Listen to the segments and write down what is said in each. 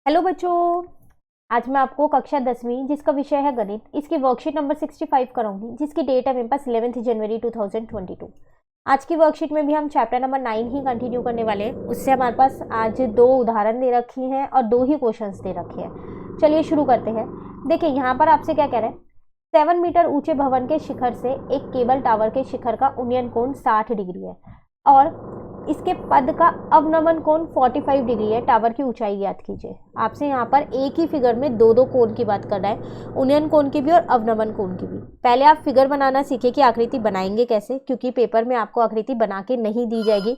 Hello बच्चों, आज मैं आपको कक्षा 10वीं जिसका विषय है गणित, इसकी वर्कशीट नंबर 65 कराऊंगी, जिसकी डेट है मेरे पास 11 जनवरी 2022। आज की वर्कशीट में भी हम चैप्टर नंबर 9 ही कंटिन्यू करने वाले हैं। उससे हमारे पास आज 2 उदाहरण दे रखी हैं और 2 ही क्वेश्चंस दे रखे हैं। चलिए शुरू करते हैं। देखिए यहाँ पर आपसे क्या कह रहे हैं, 7 मीटर ऊंचे भवन के शिखर से एक केबल टावर के शिखर का उन्नयन कोण 60 डिग्री है और इसके पद का अवनमन कोण 45 डिग्री है। टावर की ऊंचाई ज्ञात कीजिए। आपसे यहाँ पर एक ही फिगर में दो दो कोण की बात कर रहा है, उन्नयन कोण की भी और अवनमन कोण की भी। पहले आप फिगर बनाना सीखे कि आकृति बनाएंगे कैसे, क्योंकि पेपर में आपको आकृति बना के नहीं दी जाएगी।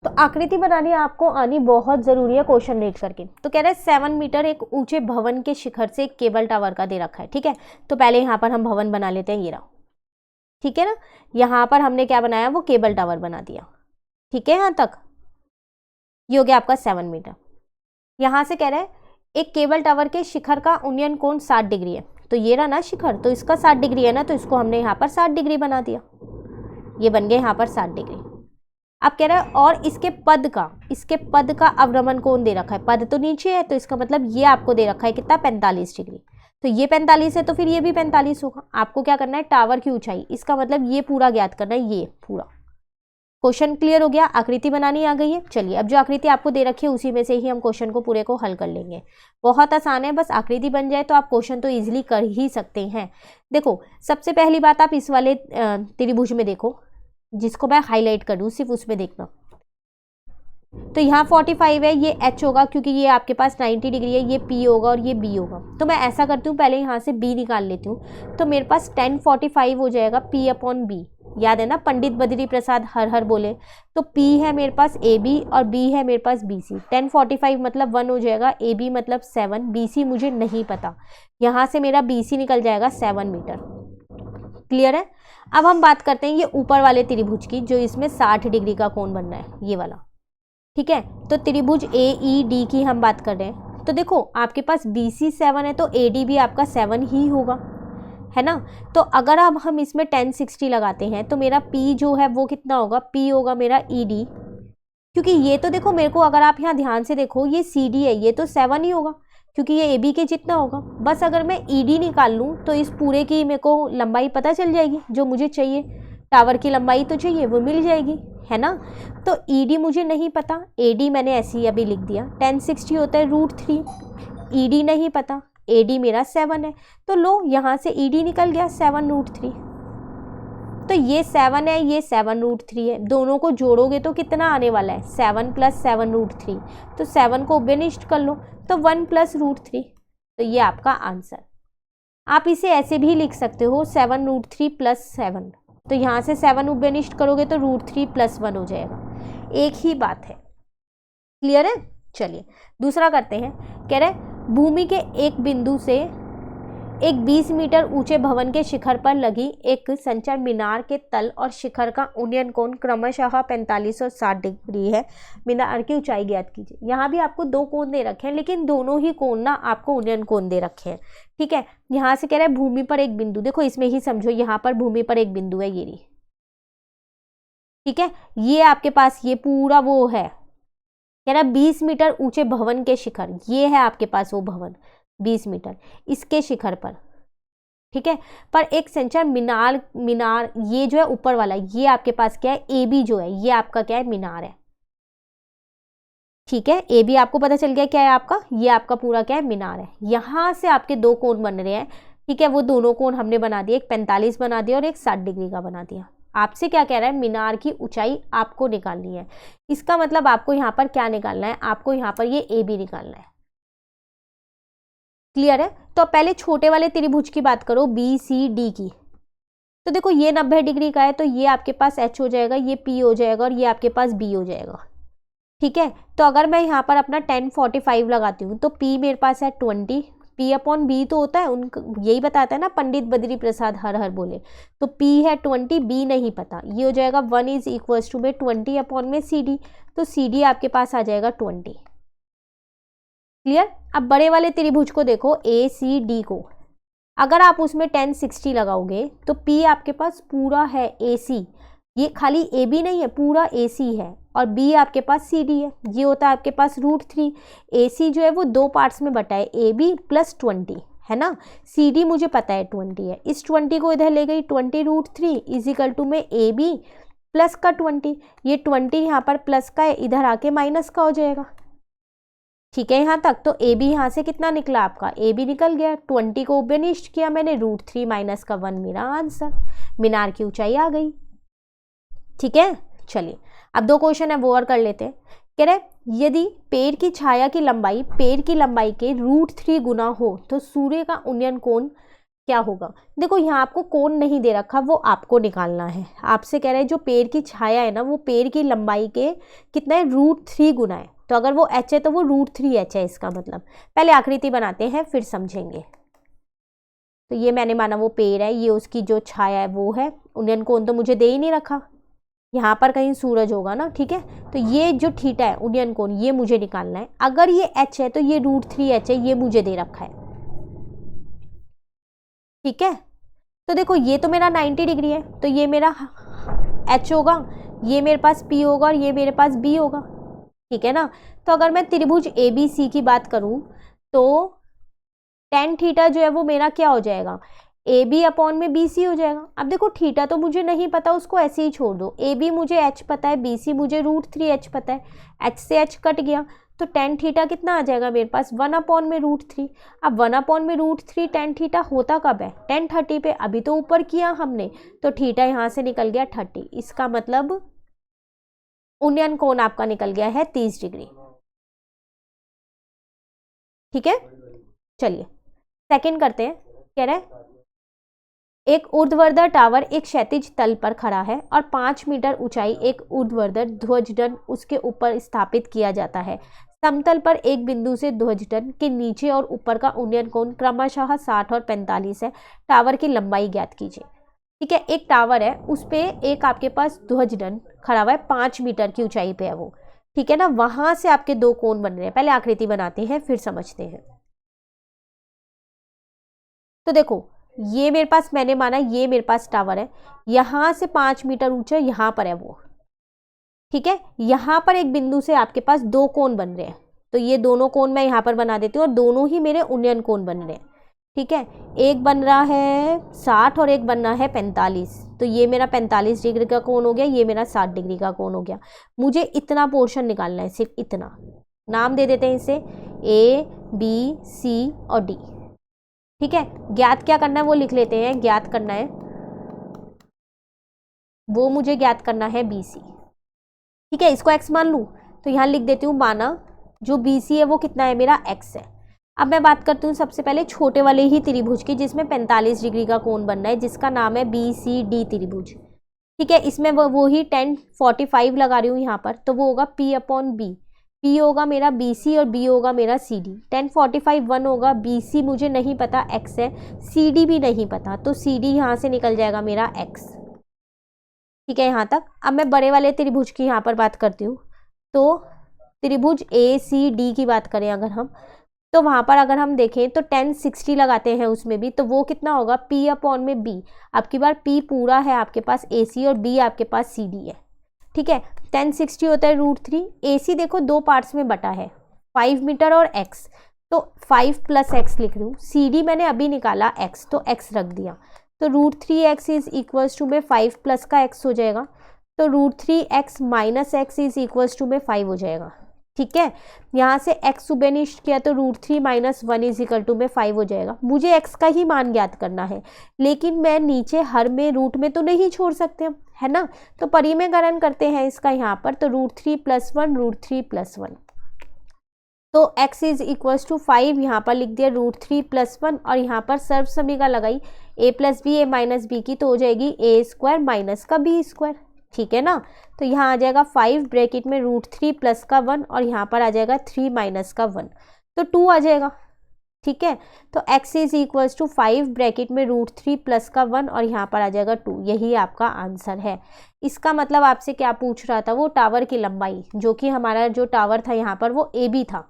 तो आकृति बनानी आपको आनी बहुत जरूरी है क्वेश्चन रीड करके। तो कह रहे हैं 7 मीटर एक ऊंचे भवन के शिखर से एक केबल टावर का दे रखा है। ठीक है, तो पहले यहाँ पर हम भवन बना लेते हैं। ये रहा, ठीक है ना। यहाँ पर हमने क्या बनाया, वो केबल टावर बना दिया। ठीक है, यहां तक ये हो गया आपका 7 मीटर। यहां से कह रहा है एक केबल टावर के शिखर का उन्नयन कोण 60 डिग्री है। तो ये रहा ना शिखर, तो इसका 60 डिग्री है ना, तो इसको हमने यहाँ पर 60 डिग्री बना दिया। ये बन गया यहाँ पर 60 डिग्री। अब कह रहा है और इसके पद का अवनमन कोण दे रखा है। पद तो नीचे है, तो इसका मतलब ये आपको दे रखा है कितना, 45 डिग्री। तो ये 45 है, तो फिर ये भी 45 होगा। आपको क्या करना है, टावर की ऊंचाई, इसका मतलब ये पूरा ज्ञात करना है, ये पूरा। क्वेश्चन क्लियर हो गया, आकृति बनानी आ गई है। चलिए अब जो आकृति आपको दे रखी है उसी में से ही हम क्वेश्चन को पूरे को हल कर लेंगे। बहुत आसान है, बस आकृति बन जाए तो आप क्वेश्चन तो इजीली कर ही सकते हैं। देखो सबसे पहली बात, आप इस वाले त्रिभुज में देखो, जिसको मैं हाईलाइट कर दूं, सिर्फ उसमें देखना। तो यहाँ 45 है, ये H होगा क्योंकि ये आपके पास 90 डिग्री है, ये P होगा और ये B होगा। तो मैं ऐसा करती हूँ, पहले यहाँ से B निकाल लेती हूँ। तो मेरे पास 1045 हो जाएगा P/B। याद है ना, पंडित बद्री प्रसाद हर हर बोले। तो P है मेरे पास AB और B है मेरे पास BC। 1045 मतलब 1 हो जाएगा, AB मतलब 7, BC मुझे नहीं पता। यहाँ से मेरा BC निकल जाएगा 7 मीटर। क्लियर है। अब हम बात करते हैं ये ऊपर वाले त्रिभुज की, जो इसमें 60 डिग्री का कोण बनना है, ये वाला। ठीक है, तो त्रिभुज AED की हम बात कर रहे हैं। तो देखो आपके पास BC 7 है, तो AD भी आपका 7 ही होगा, है ना। तो अगर अब हम इसमें 1060 लगाते हैं तो मेरा P जो है वो कितना होगा, P होगा मेरा ED। क्योंकि ये तो देखो मेरे को, अगर आप यहाँ ध्यान से देखो, ये CD है, ये तो 7 ही होगा क्योंकि ये AB के जितना होगा। बस अगर मैं ED निकाल लूँ तो इस पूरे की मेरे को लंबाई पता चल जाएगी, जो मुझे चाहिए। टावर की लंबाई तो चाहिए, वो मिल जाएगी, है ना। तो ED मुझे नहीं पता, AD मैंने ऐसे ही अभी लिख दिया। 1060 होता है √3, ED नहीं पता, AD मेरा 7 है। तो लो यहाँ से ED निकल गया 7√3। तो ये 7 है, ये 7√3 है। दोनों को जोड़ोगे तो कितना आने वाला है, 7 + 7√3। तो 7 को उभयनिष्ठ कर लो, तो 1 + √3। तो ये आपका आंसर। आप इसे ऐसे भी लिख सकते हो, 7√3 + 7। तो यहाँ से 7 उभयनिष्ठ करोगे तो √3 + 1 हो जाएगा। एक ही बात है। क्लियर है। चलिए दूसरा करते हैं। कह रहे भूमि के एक बिंदु से एक 20 मीटर ऊंचे भवन के शिखर पर लगी एक संचर मीनार के तल और शिखर का उन्नयन कोण क्रमशः 45 और 60 डिग्री है। मीनार की ऊंचाई ज्ञात कीजिए। यहाँ भी आपको 2 कोण दे रखे हैं, लेकिन दोनों ही कोण ना आपको उन्नयन कोण दे रखे हैं। ठीक है, यहाँ से कह रहे हैं भूमि पर एक बिंदु, देखो इसमें ही समझो, यहाँ पर भूमि पर एक बिंदु है, ये रही। ठीक है, ये आपके पास ये पूरा वो है, कह रहा 20 मीटर ऊंचे भवन के शिखर, ये है आपके पास वो भवन 20 मीटर, इसके शिखर पर। ठीक है, पर एक संचर मीनार ये जो है ऊपर वाला, ये आपके पास क्या है, AB जो है ये आपका क्या है, मीनार है। ठीक है, AB आपको पता चल गया क्या है आपका, ये आपका पूरा क्या है, मीनार है। यहां से आपके 2 कोण बन रहे हैं। ठीक है, वो दोनों कोण हमने बना दिए, एक 45 बना दिया और एक 60 डिग्री का बना दिया। आपसे क्या कह रहा है, मीनार की ऊंचाई आपको निकालनी है। इसका मतलब आपको यहाँ पर क्या निकालना है, आपको यहाँ पर ये AB निकालना है। क्लियर है। तो पहले छोटे वाले त्रिभुज की बात करो, BCD की। तो देखो ये 90 डिग्री का है, तो ये आपके पास H हो जाएगा, ये P हो जाएगा और ये आपके पास B हो जाएगा। ठीक है, तो अगर मैं यहाँ पर अपना 1045 लगाती हूँ तो P मेरे पास है 20, P/B तो होता है यही बताता है ना, पंडित बद्री प्रसाद हर हर बोले। तो P है 20, B नहीं पता, ये हो जाएगा 1 = में 20/ CD। तो CD आपके पास आ जाएगा 20। क्लियर। अब बड़े वाले त्रिभुज को देखो, ACD को, अगर आप उसमें 1060 लगाओगे तो P आपके पास पूरा है AC, ये खाली ए बी नहीं है, पूरा ए सी है और बी आपके पास सी डी है। ये होता है आपके पास √3। ए सी जो है वो 2 पार्ट्स में बटा है, ए बी प्लस 20 है ना। सी डी मुझे पता है 20 है, इस 20 को इधर ले गई, 20√3 इजिकल टू में ए बी प्लस का 20। ये 20 यहाँ पर प्लस का है, इधर आके माइनस का हो जाएगा। ठीक है यहाँ तक। तो ए बी यहाँ से कितना निकला आपका, ए बी निकल गया। 20 को उपनिष्ट किया मैंने, √3 माइनस का 1 मेरा आंसर। मीनार की ऊंचाई आ गई। ठीक है, चलिए अब 2 क्वेश्चन है वो और कर लेते हैं। कह रहे यदि पेड़ की छाया की लंबाई पेड़ की लंबाई के √3 गुना हो तो सूर्य का उन्नयन कोण क्या होगा। देखो यहाँ आपको कोण नहीं दे रखा, वो आपको निकालना है। आपसे कह रहे हैं जो पेड़ की छाया है ना वो पेड़ की लंबाई के कितना है, √3 गुना है। तो अगर वो h है तो वो √3h है, इसका मतलब। पहले आकृति बनाते हैं फिर समझेंगे। तो ये मैंने माना वो पेड़ है, ये उसकी जो छाया है वो है। उन्नयन कोण तो मुझे दे ही नहीं रखा, यहाँ पर कहीं सूरज होगा ना। ठीक है, तो ये जो थीटा है उन्नयन कोण ये मुझे निकालना है। अगर ये h है तो ये √3h है, ये मुझे दे रखा है। ठीक है, तो देखो ये तो मेरा 90 डिग्री है, तो ये मेरा h होगा, ये मेरे पास p होगा और ये मेरे पास b होगा। ठीक है ना। तो अगर मैं त्रिभुज ABC की बात करूं तो tan थीटा जो है वो मेरा क्या हो जाएगा, AB अपॉन में BC हो जाएगा। अब देखो थीटा तो मुझे नहीं पता, उसको ऐसे ही छोड़ दो। AB मुझे h पता है, BC मुझे √3h पता है, h से h कट गया तो tan थीटा कितना आ जाएगा मेरे पास, 1 अपॉन में √3। अब 1 अपॉन में √3 tan थीटा होता कब है, tan 30 पे। अभी तो ऊपर किया हमने, तो थीटा यहाँ से निकल गया 30। इसका मतलब उन्नयन कोण आपका निकल गया है 30 डिग्री। ठीक है, चलिए सेकंड करते हैं। कह रहे हैं एक ऊर्ध्वाधर टावर एक क्षैतिज तल पर खड़ा है और 5 मीटर ऊंचाई एक ऊर्ध्वाधर ध्वजदंड उसके ऊपर स्थापित किया जाता है। समतल पर एक बिंदु से ध्वजदंड के नीचे और ऊपर का उन्नयन कोण क्रमशः 60 और 45 है। टावर की लंबाई ज्ञात कीजिए। ठीक है, एक टावर है, उस पे एक आपके पास ध्वजदंड खड़ा हुआ है, 5 मीटर की ऊंचाई पे है वो। ठीक है ना, वहां से आपके 2 कोण बन रहे हैं। पहले आकृति बनाते हैं फिर समझते हैं। तो देखो ये मेरे पास, मैंने माना ये मेरे पास टावर है, यहां से 5 मीटर ऊंचा यहां पर है वो। ठीक है, यहां पर एक बिंदु से आपके पास 2 कोण बन रहे हैं, तो ये दोनों कोण मैं यहां पर बना देती हूँ और दोनों ही मेरे उन्नयन कोण बन रहे हैं। ठीक है, एक बन रहा है 60 और एक बन रहा है 45। तो ये मेरा 45 डिग्री का कोण हो गया, ये मेरा 60 डिग्री का कोण हो गया। मुझे इतना पोर्शन निकालना है, सिर्फ इतना। नाम दे देते हैं इसे A, B, C और D। ठीक है, ज्ञात क्या करना है वो लिख लेते हैं। ज्ञात करना है वो, मुझे ज्ञात करना है BC। ठीक है, इसको x मान लूँ तो यहाँ लिख देती हूँ, माना जो BC है वो कितना है मेरा x है। अब मैं बात करती हूँ सबसे पहले छोटे वाले ही त्रिभुज की, जिसमें 45 डिग्री का कोण बनना है, जिसका नाम है BCD त्रिभुज। ठीक है, इसमें वो ही tan 45 लगा रही हूँ यहाँ पर, तो वो होगा P अपॉन B। P होगा मेरा BC और B होगा मेरा CD। tan 45 1 होगा, BC मुझे नहीं पता x है, CD भी नहीं पता, तो CD यहाँ से निकल जाएगा मेरा x। ठीक है यहाँ तक। अब मैं बड़े वाले त्रिभुज की यहाँ पर बात करती हूँ, तो त्रिभुज ACD की बात करें अगर हम, तो वहाँ पर अगर हम देखें तो tan 60 लगाते हैं उसमें भी, तो वो कितना होगा P अपॉन में B। अब की बार P पूरा है आपके पास AC और B आपके पास CD है। ठीक है, tan 60 होता है √3। AC देखो 2 पार्ट्स में बटा है, 5 मीटर और x, तो 5 + x लिख रही हूँ। CD मैंने अभी निकाला x, तो x रख दिया, तो √3x इज इक्वल्स टू में 5 प्लस का x हो जाएगा, तो √3x minus x is equals to में 5 हो जाएगा। ठीक है, यहाँ से x सुबेनिष्ट किया तो √3 - 1 इज इक्वल टू में 5 हो जाएगा। मुझे x का ही मान ज्ञात करना है, लेकिन मैं नीचे हर में रूट में तो नहीं छोड़ सकते हम, है ना। तो परिमेयकरण करते हैं इसका यहाँ पर, तो √3 + 1 √3 + 1, तो x इज इक्वल्स टू 5 यहाँ पर लिख दिया √3 + 1, और यहाँ पर सर्वसमीका लगाई a + b a - b की, तो हो जाएगी a² माइनस का b²। ठीक है ना, तो यहाँ आ जाएगा 5 ब्रैकेट में √3 + का 1, और यहाँ पर आ जाएगा 3 - का 1, तो 2 आ जाएगा। ठीक है, तो x is equals to 5 bracket में √3 + का 1, और यहाँ पर आ जाएगा 2। यही आपका आंसर है। इसका मतलब आपसे क्या पूछ रहा था, वो टावर की लंबाई, जो कि हमारा जो टावर था यहाँ पर वो AB था,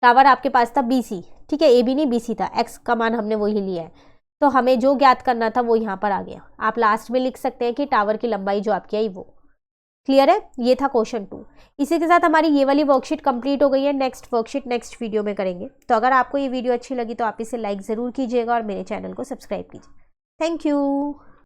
टावर आपके पास था BC। ठीक है, AB नहीं BC था, x का मान हमने वही लिया है। तो हमें जो ज्ञात करना था वो यहाँ पर आ गया। आप लास्ट में लिख सकते हैं कि टावर की लंबाई जो आपकी आई वो। क्लियर है? ये था क्वेश्चन 2। इसी के साथ हमारी ये वाली वर्कशीट कंप्लीट हो गई है। नेक्स्ट वर्कशीट नेक्स्ट वीडियो में करेंगे। तो अगर आपको ये वीडियो अच्छी लगी तो आप इसे लाइक ज़रूर कीजिएगा और मेरे चैनल को सब्सक्राइब कीजिए। Thank you.